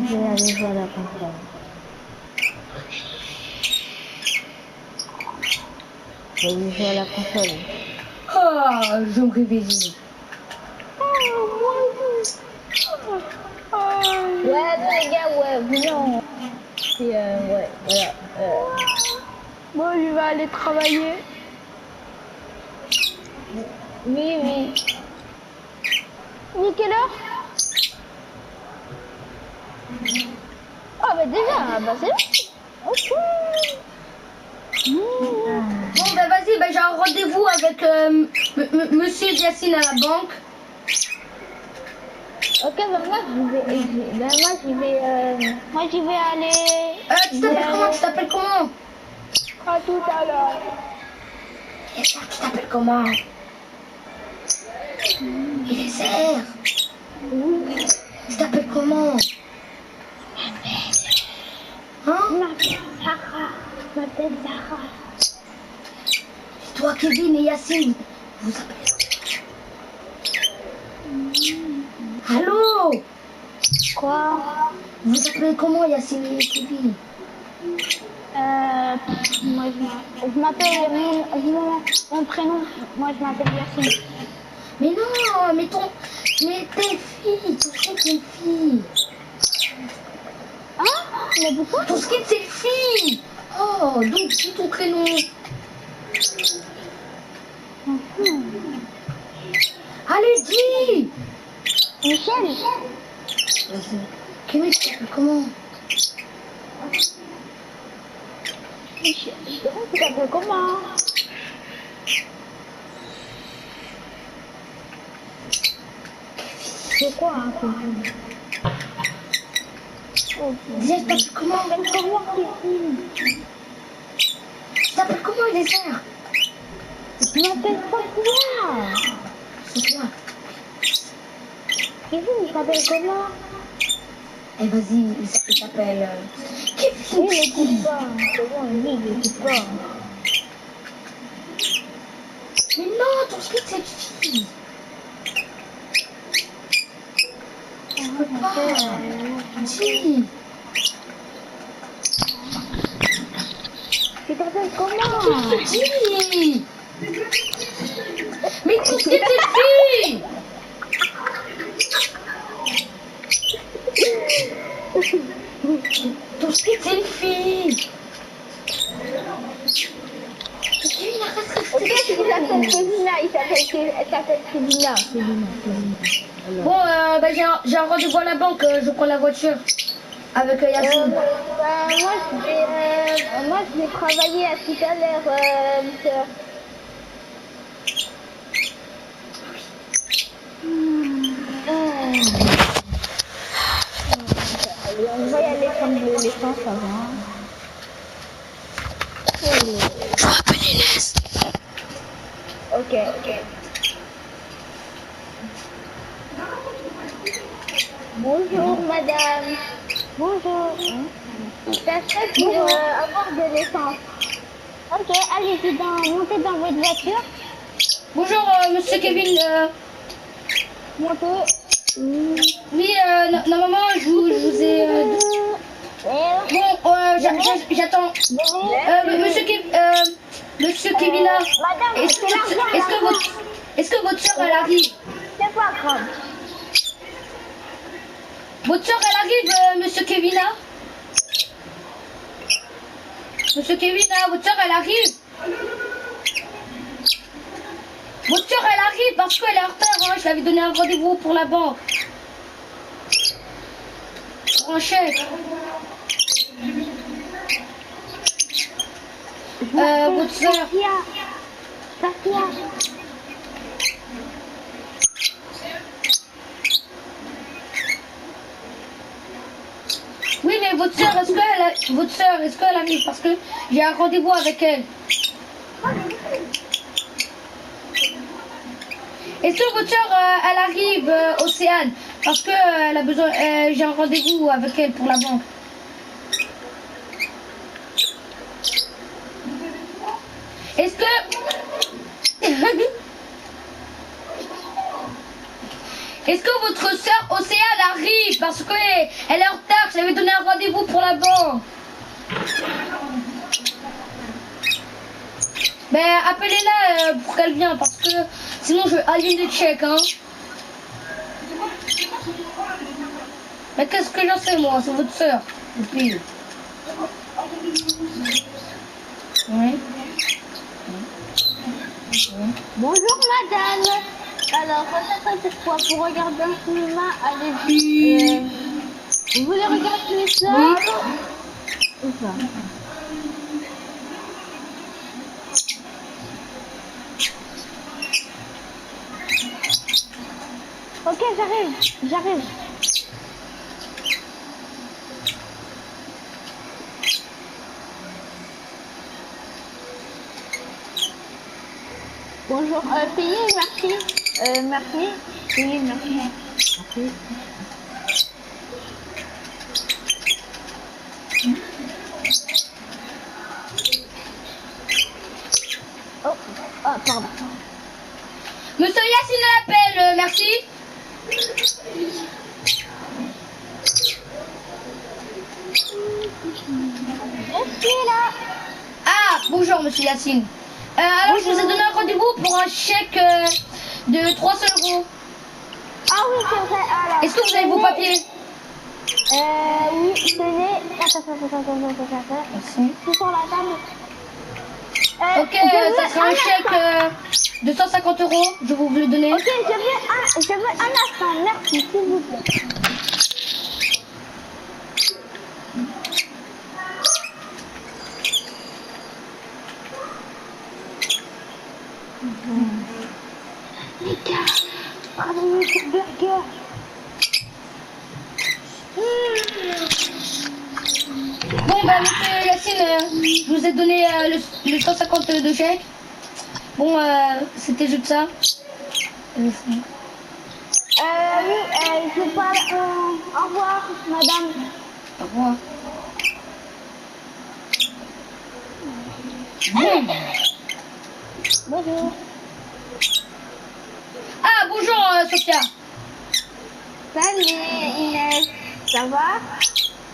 Je vais aller voir la console. Je vais aller jouer à la console. Oh, je me réveille. Ouais, les gars, ouais, venez on... Puis, ouais, voilà. Moi, je vais aller travailler. Oui, oui. Il est quelle heure? Ah, bah déjà, bah c'est bon. Ok. Bon, bah vas-y, bah, j'ai un rendez-vous avec Monsieur Yacine à la banque. Ok, bah moi, moi, j'y vais aller... Tu t'appelles comment? Tu t'appelles comment? À tout à l'heure. Tu t'appelles comment? Il est serre. Tu t'appelles comment? Hein? Je m'appelle Sarah. Je m'appelle Sarah. Toi, Kevin et Yacine, vous appelez. Allô? Quoi? Vous appelez comment Yacine et Kevin? Moi, je m'appelle mon prénom. Moi, je m'appelle Yacine. Mais non, mais t'es fille, ton skate c'est une fille. Hein? Mais pourquoi? Ton skate c'est une fille. Oh, donc dis ton prénom. Allez, dis. Michel? Kevin, tu t'appelles comment? Michel. Tu t'appelles comment? C'est quoi, hein, Kevin? Dis, tu t'appelles comment? Comment, Kevin? Tu t'appelles comment, il est serre? Je m'appelle Sophia. C'est toi. Kevin, il s'appelle comment? Eh, vas-y, il s'appelle... Il n'écoute pas. C'est bon, lui, il n'écoute pas. Mais non, ton skate c'est une fille. Je peux pas. Dis. Tu t'appelles comment? Dis. Mais ton skate c'est une fille. Ton skate c'est une fille. Kevin, arrête Ok, de il s'appelle Kevina, elle s'appelle Kevina. Bon, bah, j'ai un rendez-vous à la banque, je prends la voiture avec Yacine. Moi, je vais travailler à tout à l'heure, monsieur. Allez, on va y aller prendre de l'essence avant. Je m'appelle Inès. Ok. Bonjour, madame. Bonjour. Ça serait pour avoir de l'essence. Ok, allez-y, montez dans votre voiture. Bonjour, monsieur Kevin. Montez. Oui, normalement, je vous ai... Bon, j'attends. Monsieur Kevina, Madame, est-ce que votre soeur, elle arrive? c'est pas grave. Votre soeur, elle arrive, monsieur Kevina? Monsieur Kevina, votre soeur, elle arrive? Votre soeur, elle arrive parce qu'elle est en retard, hein. Je l'avais donné un rendez-vous pour la banque. pour un chèque. Votre soeur. Safia. Oui, mais votre soeur, est-ce qu'elle arrive? Parce que j'ai un rendez-vous avec elle. Est-ce que votre soeur, elle arrive, Océane? Parce que elle a besoin, j'ai un rendez-vous avec elle pour la banque. Est-ce que... Est-ce que votre soeur Océane arrive? Parce qu'elle est en retard, je lui avais donné un rendez-vous pour la banque. Ben, appelez-la pour qu'elle vienne, parce que sinon je aligne les chèques, hein. Mais qu'est-ce que j'en sais, moi? C'est votre soeur. Oui. Oui. Bonjour madame. Alors, votre c'est quoi? Pour regarder un cinéma, allez-y. Vous voulez regarder ça? Oui. Où ça? Ok, j'arrive. Bonjour, payez, merci. Merci. Payez, merci. Merci. Oh, pardon. Monsieur Yacine l'appelle, merci. Merci là. Ah, bonjour Monsieur Yacine. Alors, je vous ai donné un rendez-vous pour un chèque de 300 €. Ah oui, c'est vrai. Alors, Est-ce que vous avez vos papiers? Oui, tenez. Attends. Merci. C'est sur la table. Ok, ça sera un chèque de 150 €. Je vais vous le donner. Ok, je veux un instant. Merci, s'il vous plaît. Les gars, travaillez sur burger. Bon, bah, monsieur Yacine, je vous ai donné le 150 de chèque. Bon, c'était juste ça. Oui, je parle. Au revoir, madame. Au revoir. Bonjour. Ah, bonjour Sophia. Salut, Inès. Ça va?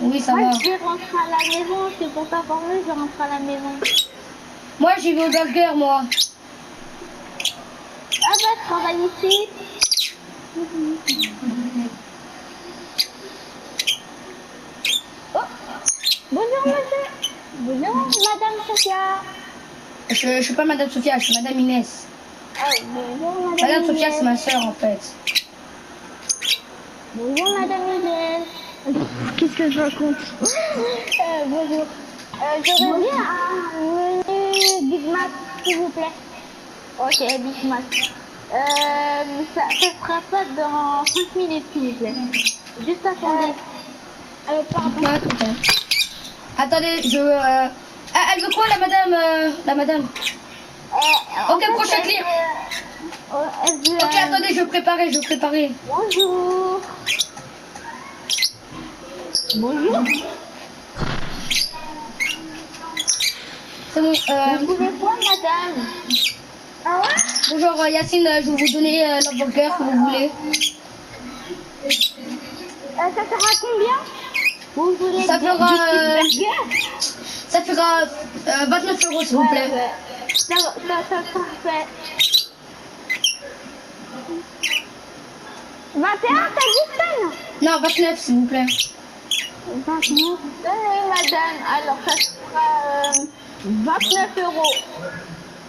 Oui, ça Moi, va. je vais rentrer à la maison. C'est pour t'informer, je rentre à la maison. Moi, j'y vais au burger, moi. Ah bah, je travaille ici. Oh, bonjour, monsieur. Bonjour, madame Sophia. Je suis pas Madame Sophia, je suis Madame Inès. Oh, bonjour, madame Madame Sophia, Inès. c'est ma soeur, en fait. Bonjour, madame Inès. Qu'est-ce que je raconte? Bonjour. J'aurais bien un menu Big Mac, s'il vous plaît. Ok, Big Mac. Ça sera pas dans 5 minutes, s'il vous plaît. Juste attendez. Pardon. Ouais, ok. Attendez, elle veut quoi, la madame? Ok, prochain client. Ok, attendez, je vais préparer. Bonjour. Bonjour. C'est bon. Vous voulez quoi, madame? Ah ouais? Bonjour Yacine, je vais vous donner le burger que vous voulez. Ça sera combien? Vous voulez Ça fera, du burger? Ça fera 29 € s'il vous plaît. Ouais. Ça parfait. 21, t'as dit ça? Non, 29 s'il vous plaît. 29. Tenez, madame. Alors, ça sera 29 €.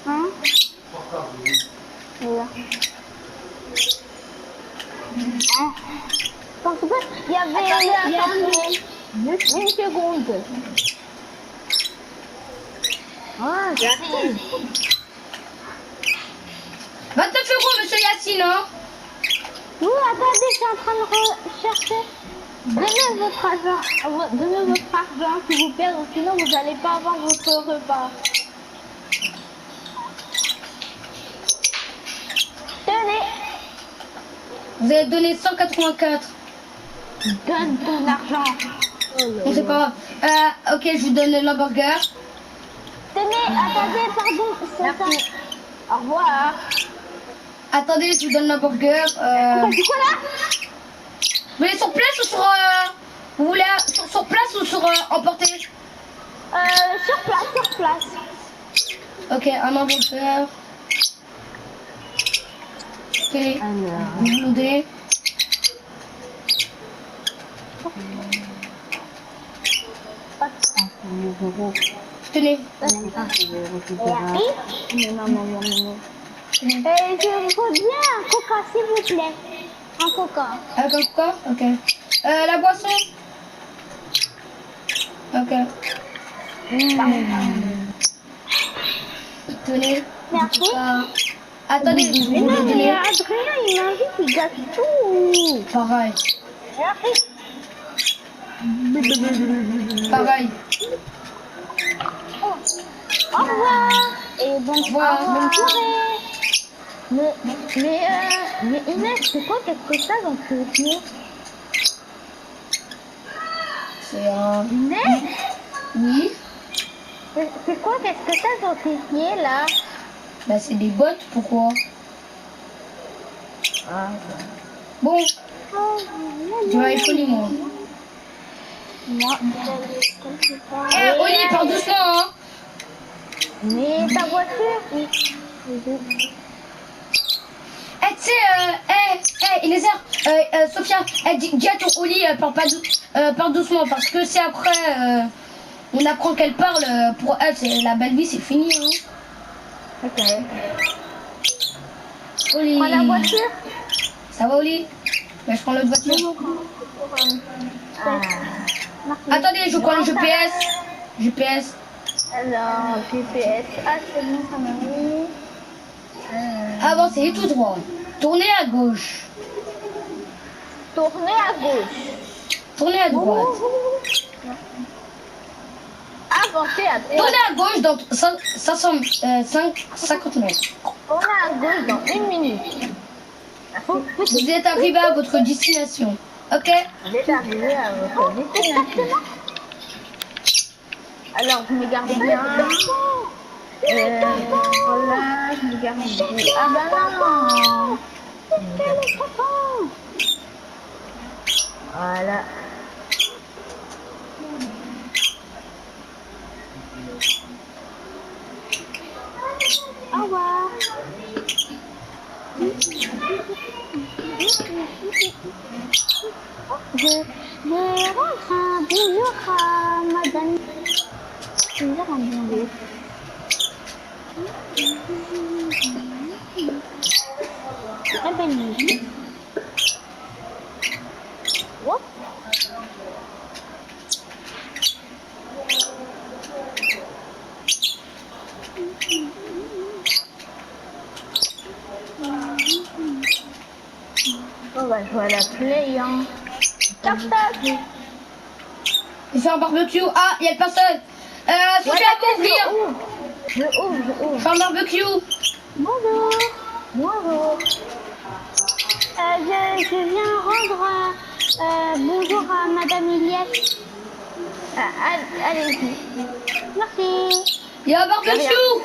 Hein? Voilà. Hein? Parce que il y avait juste une seconde. Ah, j'arrive. 29 euros, monsieur Yacine, hein. Oui, attendez, je suis en train de rechercher. Donnez votre argent, s'il vous plaît, sinon vous n'allez pas avoir votre repas. Tenez, Vous avez donné 184. donne ton argent. Bon, c'est pas grave. Ok, je vous donne l'hamburger. Tenez, attendez, pardon, c'est ça. Au revoir. Attendez, je vous donne l'hamburger. T'as dit quoi là? Vous voulez sur place ou sur... vous voulez sur place ou sur emporter? Sur place. Ok, un hamburger. Ok, Alors. vous loadez. Tenez. Non. Je veux bien un coca, s'il vous plaît. Un coca. Avec quoi? Ok. La boisson? Ok. Tenez. Merci. Attendez, je Mais vous non, le mais donner. Adrien, il m'invite, il gâche tout. Pareil. Merci. Pareil. Au revoir. Et bonne soirée. Mais Inès, c'est quoi qu'est-ce que ça dans ce pied? C'est un... Inès, Oui. c'est quoi qu'est-ce que ça dans tes pieds là? Bah c'est des bottes, pourquoi? Bon, tu vas être poli, moi. Moi, Eh, Oli, pars doucement, hein. mais ta voiture? Eh, tu sais, Eliezer, Sophia, dis à ton Oli, parle doucement, parce que si après, on apprend qu'elle parle, pour elle, c'est la belle vie, c'est fini, hein. Ok. Oli. Prends la voiture? Ça va, Oli? Bah, je prends l'autre voiture. Merci. Attendez, je prends le GPS. GPS. Alors, GPS. Ah, c'est bon, ça m'a mis. Avancez tout droit. Tournez à gauche. Tournez à gauche. Tournez à droite. Avancez à droite. Tournez à gauche dans 50 mètres. Tournez à gauche dans 1 minute. Vous êtes arrivé à votre destination. Ok? Vous êtes arrivé à votre destination. Alors, je me garde bien. Voilà, je me garde bien. Ah bah non. Voilà. Au revoir. Je rentre un bonjour à madame. Je vais dire un bonjour. Très belle musique. Hop. On va jouer à la play, hein. Tac, tac. Il fait un barbecue. Ah, il y a personne. Sophia, ouvrir. Je ouvre. Faire un barbecue. Bonjour. Bonjour. Je viens rendre bonjour à madame Eliette. Allez-y. Merci. Il y a un barbecue.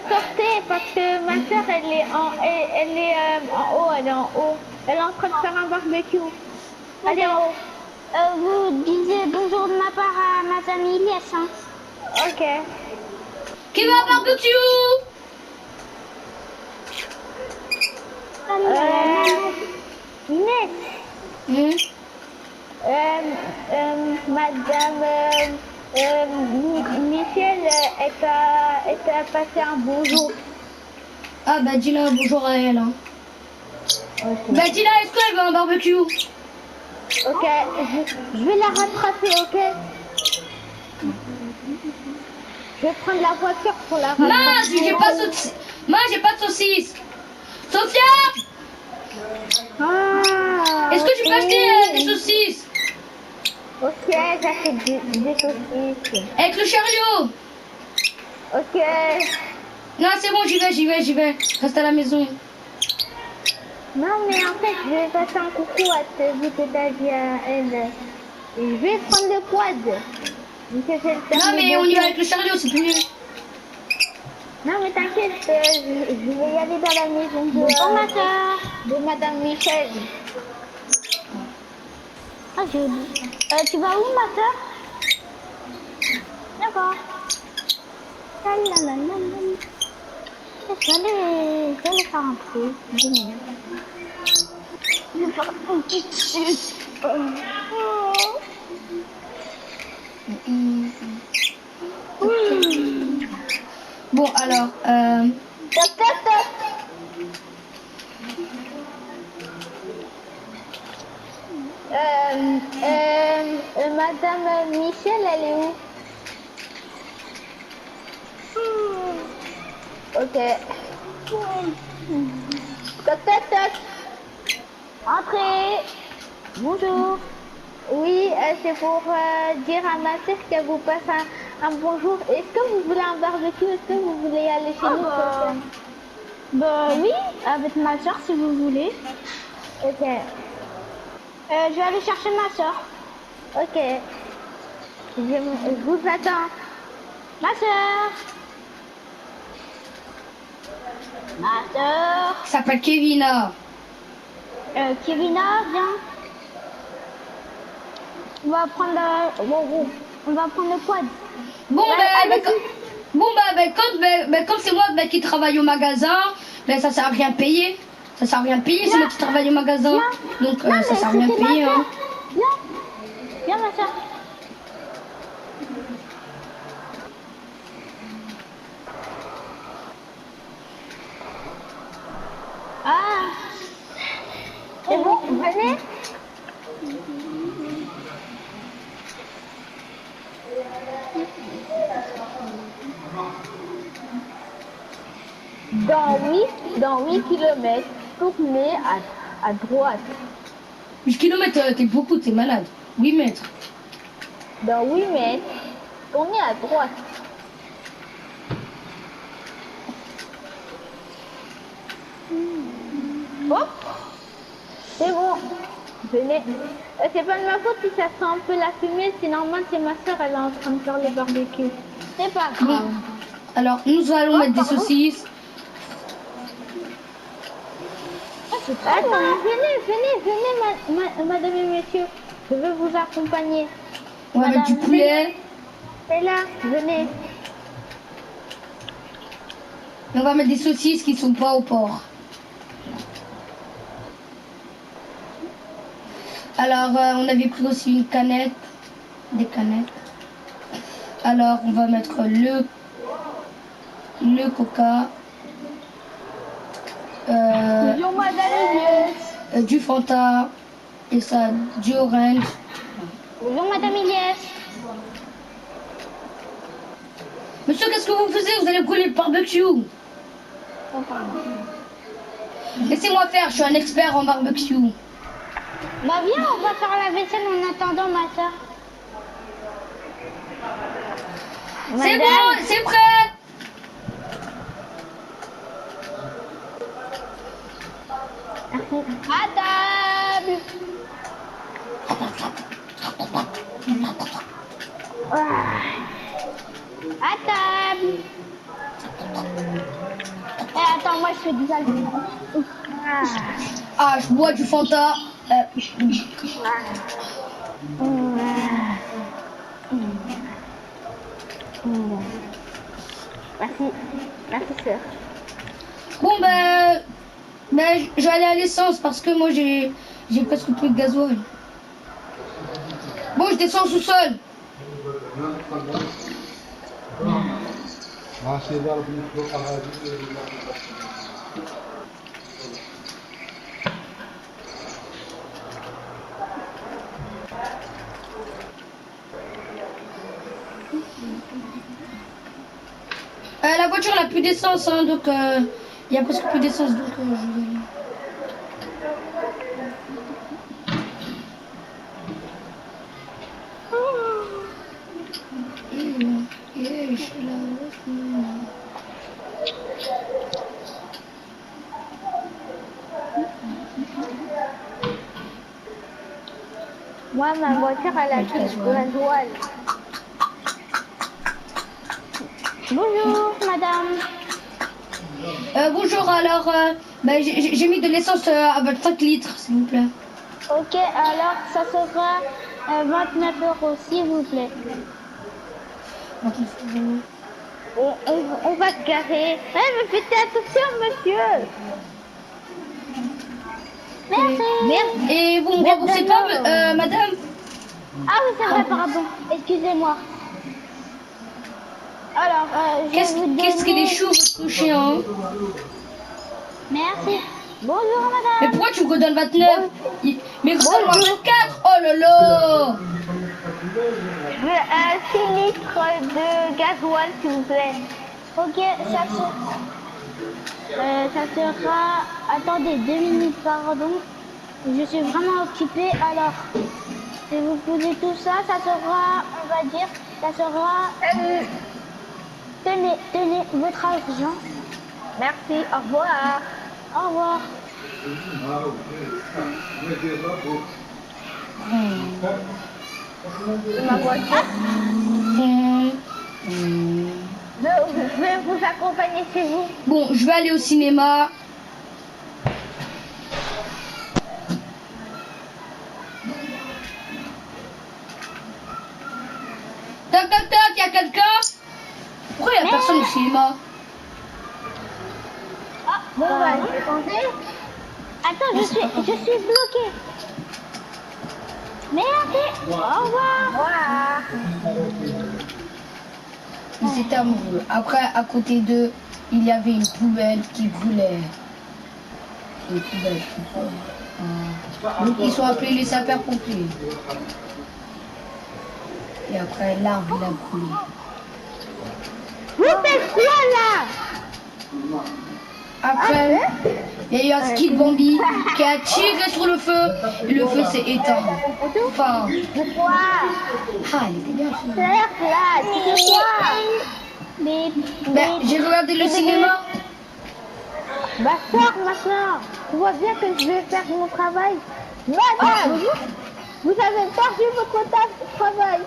Sortez parce que ma soeur elle est en haut, elle est en haut. Elle est en train de faire un barbecue. Allez en haut. Vous disiez bonjour de ma part à madame Eliette, hein. Ok. Qui va au barbecue? Inès. Madame Michel est à passer un bonjour. Ah bah dis-le bonjour à elle. Hein. Ok. Bah dis-là, est-ce qu'elle veut un barbecue? Ok, je vais la rattraper, ok? Je vais prendre la voiture pour la rattraper. Mince, j'ai pas de saucisse. Mince, j'ai pas de saucisse. Sophia, Ah, est-ce que tu peux ok. acheter des saucisses? Ok, j'achète des saucisses. Avec le chariot. Ok. Non, c'est bon, j'y vais. Reste à la maison. Non, mais en fait, je vais passer un coucou à ce vu que t'as dit à elle. Et je vais prendre le quad. Vu que c'est le Non, permis mais de on y va conduire. avec le chariot, c'est plus mieux. Non, mais t'inquiète, je vais y aller dans la maison de Madame Michel. Ah, j'ai oublié. Tu vas où, ma soeur? D'accord. La la la la la. Je vais aller faire un truc. 10 minutes. Je vais faire un petit truc. Bon, alors, Toc, toc, toc. Madame Michel, elle est où? Ok. Toc, toc, toc. Entrez. Bonjour. Oui, c'est pour dire à ma sœur qu'elle vous passe un bonjour. Est-ce que vous voulez un barbecue? Est-ce que vous voulez aller chez nous? Bah oui, avec ma soeur si vous voulez. Ok. Je vais aller chercher ma soeur. Ok. Je vous attends. Ma soeur. Ma soeur. il s'appelle Kevina. Kevina, viens. On va prendre le quad. Bon, avec comme c'est moi qui travaille au magasin, ça sert à rien de payer. Ça sert à rien de payer, c'est moi qui travaille au magasin. Donc, ça sert à rien de c'était ma payer. soeur. Hein. Viens ma soeur. Ah, C'est bon, venez. Dans 8 kilomètres, tournez à droite. 8 km, t'es beaucoup, t'es malade. 8 mètres. Dans 8 mètres, tournez à droite. Hop, c'est bon. Venez. C'est pas de ma faute si ça sent un peu la fumée, c'est normal, c'est ma soeur, elle est en train de faire le barbecue. c'est pas Bon, grave. alors nous allons mettre des saucisses. Attends, venez, madame et messieurs. Je veux vous accompagner. On va mettre du Madame, poulet. C'est là, venez. Et on va mettre des saucisses qui sont pas au porc. Alors, on avait pris aussi une canette. Des canettes. Alors, on va mettre le coca. Bonjour, madame Elias. Du Fanta. Et ça, du orange. Bonjour Madame Iliès. Monsieur, qu'est-ce que vous faisiez? Vous allez brûler le barbecue. Laissez-moi faire, je suis un expert en barbecue. Bah viens, on va faire la vaisselle en attendant ma soeur. C'est bon, c'est prêt. À table. À table. Attends, moi je fais du alcool. Ah, je bois du Fanta. Merci sœur. Bon, ben je vais aller à l'essence parce que moi j'ai presque plus de gasoil. Bon, je descends au sous-sol. La voiture n'a plus d'essence, hein, donc il y a presque plus d'essence, donc je vais aller. Moi, ma voiture, elle a plus de gasoil. Bonjour, madame. Bonjour, alors, j'ai mis de l'essence à 25 litres, s'il vous plaît. Ok, alors ça sera 29 euros, s'il vous plaît. On va se garer. Mais faites attention, monsieur. Merci. Et vous me remboursez pas, madame? Ah oui, c'est vrai, pardon. Excusez-moi. Alors, je vais vous donner... Qu'est-ce qu'il est chaud, votre chien, hein? Merci. Bonjour, madame. Mais pourquoi tu me redonnes 29? Mais redonne-moi 24. Oh là là. Je veux 6 litres de gasoil, s'il vous plaît. Ok, ça sera... Attendez, 2 minutes, pardon. Je suis vraiment occupée. Alors, si vous posez tout ça, ça sera, on va dire, ça sera... tenez votre argent. Merci, au revoir. Au revoir. Ma voiture. Je vais vous accompagner chez vous. Bon, je vais aller au cinéma. Toc toc toc, y'a quelqu'un? Pourquoi y'a personne au cinéma? Ah, bon bah, je vais tenter. Attends, je suis bloquée. Merci. Au revoir. Voilà. Ils étaient amoureux. Après, à côté d'eux, il y avait une poubelle qui brûlait. Une poubelle qui brûlait. Donc, ils sont appelés les sapeurs-pompiers. Et après, l'arbre, il a brûlé. Vous faites quoi là? Après, il y a eu un ski de Bambi qui a tiré sur le feu et le feu s'est éteint. Enfin, Pourquoi? ah, il était bien fait. Certes là, tu fais quoi? Ben, j'ai regardé le cinéma. Bah sors maintenant. Tu vois bien que je vais faire mon travail. Madame, vous avez perdu votre travail.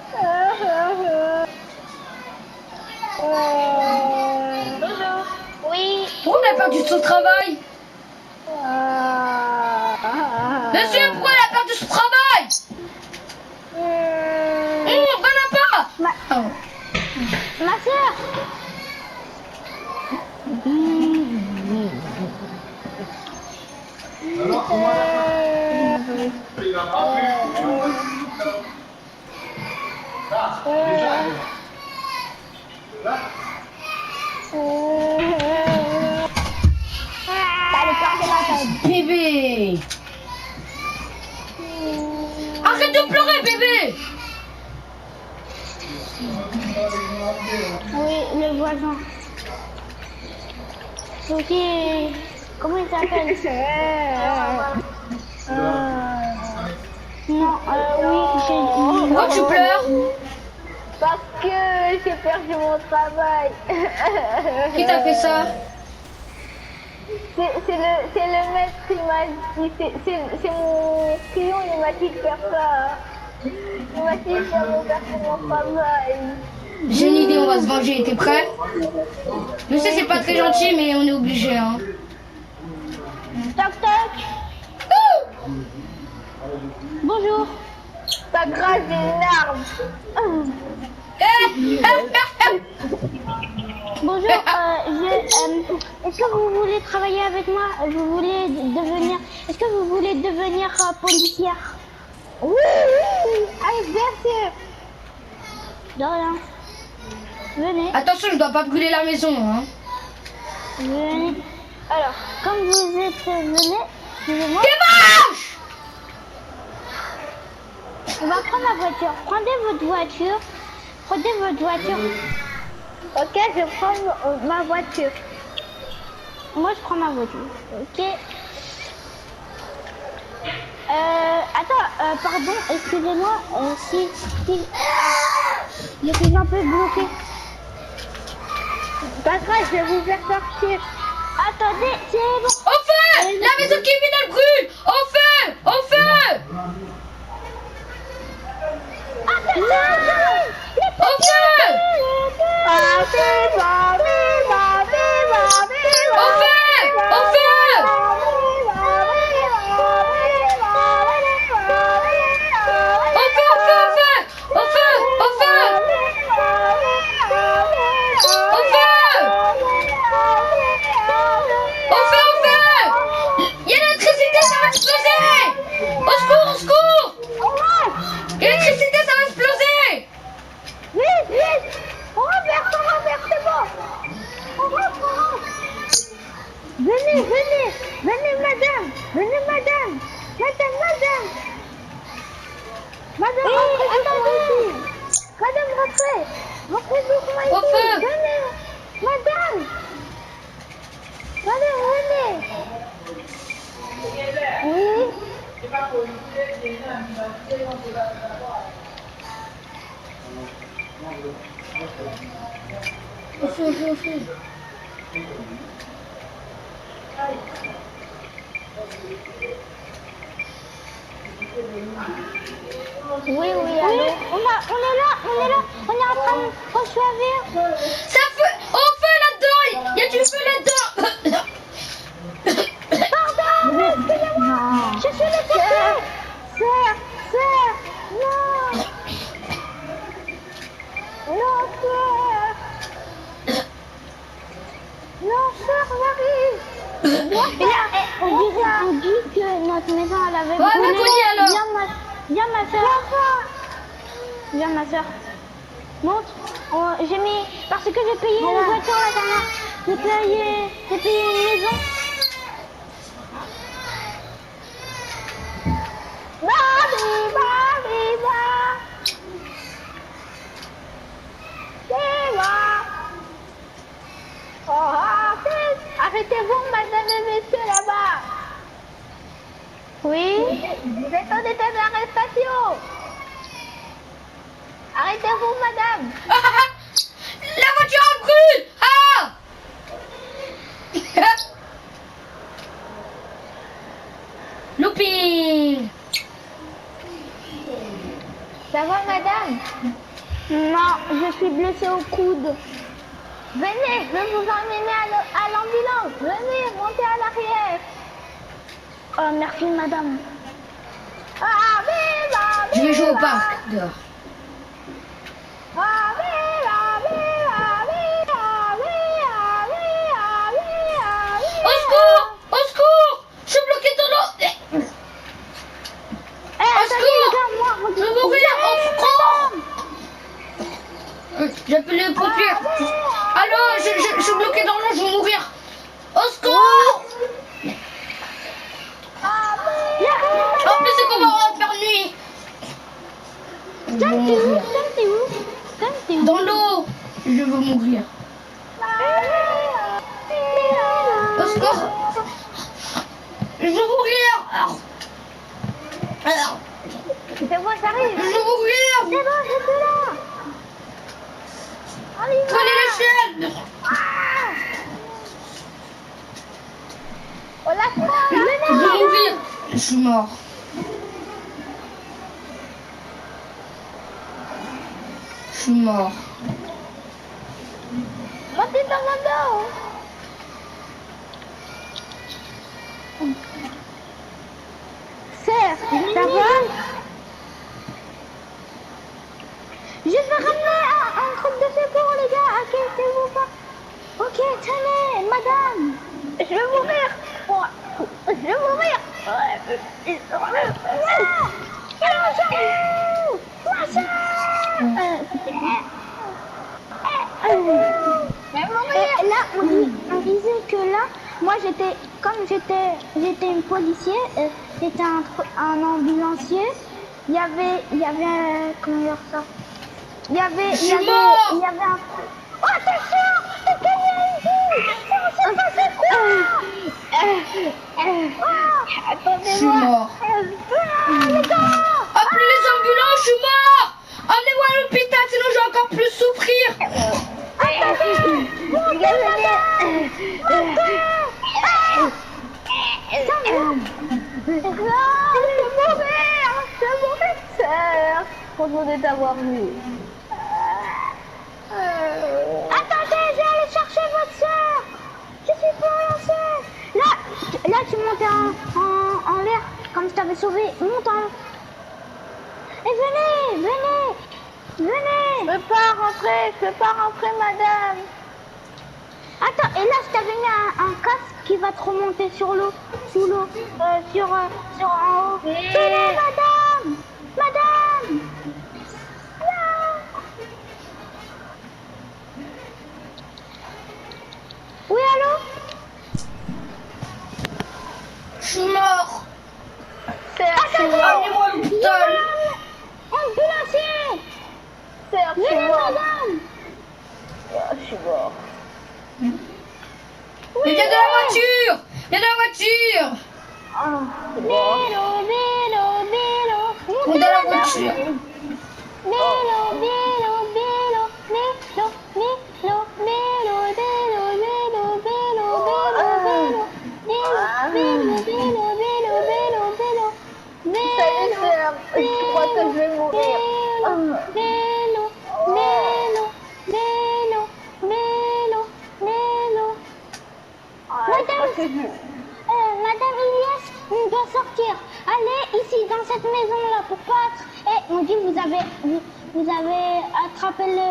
Bonjour. Oui. Pourquoi on a perdu son travail? Monsieur, pourquoi elle a perdu son travail? On va pas. Ma soeur. Bébé, arrête de pleurer, bébé. Oui, le voisin. Ok. Comment il s'appelle? Non, oui, Pourquoi tu pleures? parce que j'ai perdu mon travail. Qui t'a fait ça? C'est le maître, il m'a dit, c'est mon client, il m'a dit de faire ça. Il m'a dit de faire mon travail. J'ai une idée, on va se venger. T'es prêt? Je sais, c'est pas très gentil, mais on est obligé, hein. Toc toc. Bonjour. Pas grave, j'ai une arme. Bonjour, est-ce que vous voulez travailler avec moi? Est-ce que vous voulez devenir policière? Oui, allez, bien sûr. De rien. Venez. Attention, je dois pas brûler la maison, hein. Venez. Alors, comme vous êtes venez, excusez-moi. Démarche! On va prendre la voiture. Prenez votre voiture. Ok, je prends ma voiture. Moi, je prends ma voiture. Ok. Attends, pardon, excusez-moi, si je suis un peu bloqué. Pas grave, je vais vous faire sortir. Attendez, c'est bon. Au feu! La maison qui vit elle brûle! Au feu! Au feu! Attendez, Au feu! Au feu! Au feu! Au feu! Au feu! Au feu! Au feu! Au feu! Au feu! Au feu! Il y a l'électricité, ça va exploser! Au secours! Au secours! L'électricité, ça va exploser! Vite, vite. On renverse, c'est bon. On rentre. Venez, madame. Madame, rentrez ici. Madame, rentrez. Rentrez doucement ici. Au feu. Venez. Madame, venez. Oui. Au feu, au feu, au feu. Oui, allô. On est là. On est en train de rechoisir. Ça feu! Au feu là-dedans! Il y a du feu là-dedans! Pardon, excusez-moi. Je suis le pompier. Sœur, non. Non, sœur. Non, sœur, j'arrive. On dit que notre maison, elle avait Ouais, mais Connie, alors. Viens, ma sœur. Montre. J'ai mis... Parce que j'ai payé une voiture la dernière. J'ai payé une maison. Arrêtez-vous, madame et messieurs, là-bas. Oui. Vous êtes en état d'arrestation. Arrêtez-vous, madame. La voiture brûle! Ah! Looping! Ça va, madame? Non, je suis blessée au coude. Venez, je vais vous emmener à l'ambulance. Venez, montez à l'arrière. Oh, merci, madame. Je vais jouer au parc dehors. Au secours! Au secours! Je suis bloqué dans l'eau! Au secours! Je vais mourir! Au secours! J'appelle les pompiers! Allô, je suis bloqué dans l'eau, je vais mourir! Au secours! En plus, c'est qu'on va faire nuit! Je vais mourir. Dans l'eau! Je veux mourir. Au secours! Je veux mourir! C'est bon, j'arrive. Je veux mourir! C'est bon, je suis là. On y va. Prenez l'échelle! On la prend. Je veux mourir! Je suis mort. Je suis mort. Montez dans mon dos. Sœur, ça va? Je vais ramener un groupe de secours, les gars. Inquiétez-vous pas. Ok, tenez, madame. Je vais mourir. Je vais mourir. Là, on disait que là, moi j'étais une policier, j'étais un ambulancier. Il y avait comment dire ça? Il y avait un. attention, t'as gagné une boule. C'est passé quoi? Je suis mort. Les gars. Appelez les ambulances, je suis mort. Emmenez-moi à l'hôpital, sinon je vais encore plus souffrir. Content de t'avoir vu. Attendez, je vais aller chercher votre soeur. Je suis pas lancée. Là, tu montais en l'air, comme je t'avais sauvé. Monte en. Et venez. Je peux pas rentrer, madame. Attends, et là, je t'avais mis un casque qui va te remonter sur l'eau, sous l'eau, sur en haut. Tenez, madame. Là. Oui, allô? Je suis mort. Attendez. Emmenez-moi à l'hôpital. Ambulancier. Certes, je suis Venez, mort. madame. Je suis mort. Mais viens de la voiture. Viens de la voiture. Vélo. Viens de la voiture. Vélo. Ça y est, je crois que je vais mourir. Madame Ilias, on doit sortir. Allez ici, dans cette maison-là, pour pas être... on dit vous avez attrapé le...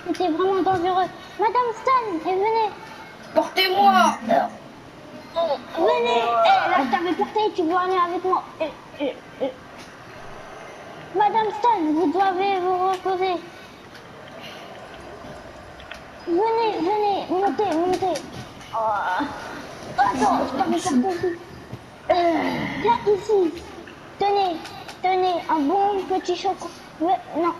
C'était vraiment dangereux. Madame Stan, venez. Portez-moi. Venez. Là, je t'avais porté, tu dois venir avec moi. Madame Stan, vous devez vous reposer. Venez, montez. Attends, je t'avais porté. Là, ici. Tenez, un bon petit chocolat. Non,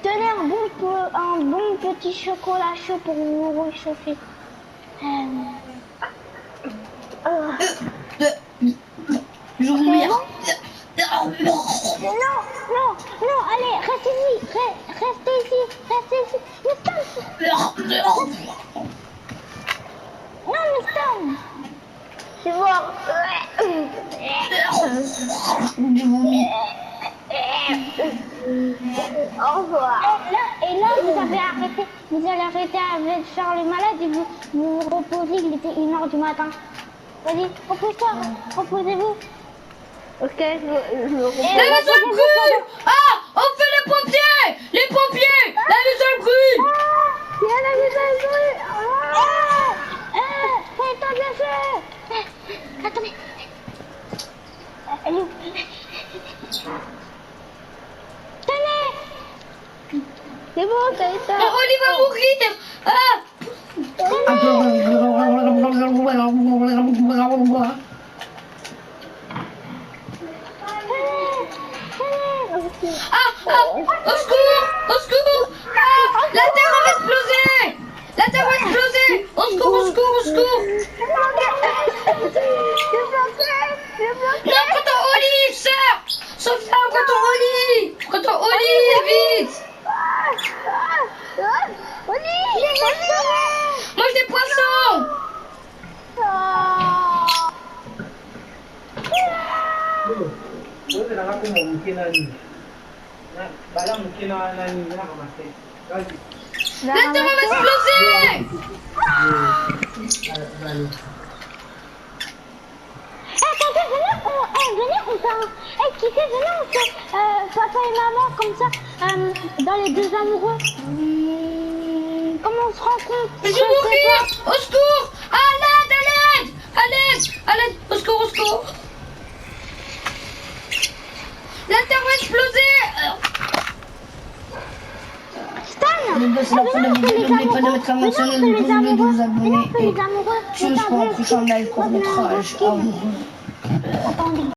tenez un bon petit chocolat chaud pour vous réchauffer. Je vais mourir. Non, allez, restez ici. Mais Stan. Non, mais Stan. Je suis mort. Je vomis. Au revoir. Et là, vous allez arrêter de faire le malade et vous vous reposez, il était 1h du matin. Vas-y, repose-toi, reposez-vous. Ok, je me repose. La maison brûle. Ah, on fait les pompiers. La maison brûle. Il y a la maison brûle. Fais-toi bien fait. Attendez. Elle est où? Tenez. C'est bon, t'as été. Oli va mourir. Ah. Au secours. Ah, la terre va exploser. Au secours. Non, prends-toi Oli, sœur. Sophia, prends-toi Oli, vite. Mange des poissons. Wote nataka kumwamkia nani? Na baada mkina nani na kama sasa. La terre va exploser. Attendez, venez, on part. Quittez, venez, on fait papa et maman comme ça, dans les deux amoureux. Comment on se rencontre? Je vais mourir. Au secours. À l'aide. Au secours. La terre va exploser. Stan, C'est la fin de la vidéo. N'oubliez pas de mettre un maximum de pouces bleus, de vous abonner et je serai en prochain live court métrage. Au revoir.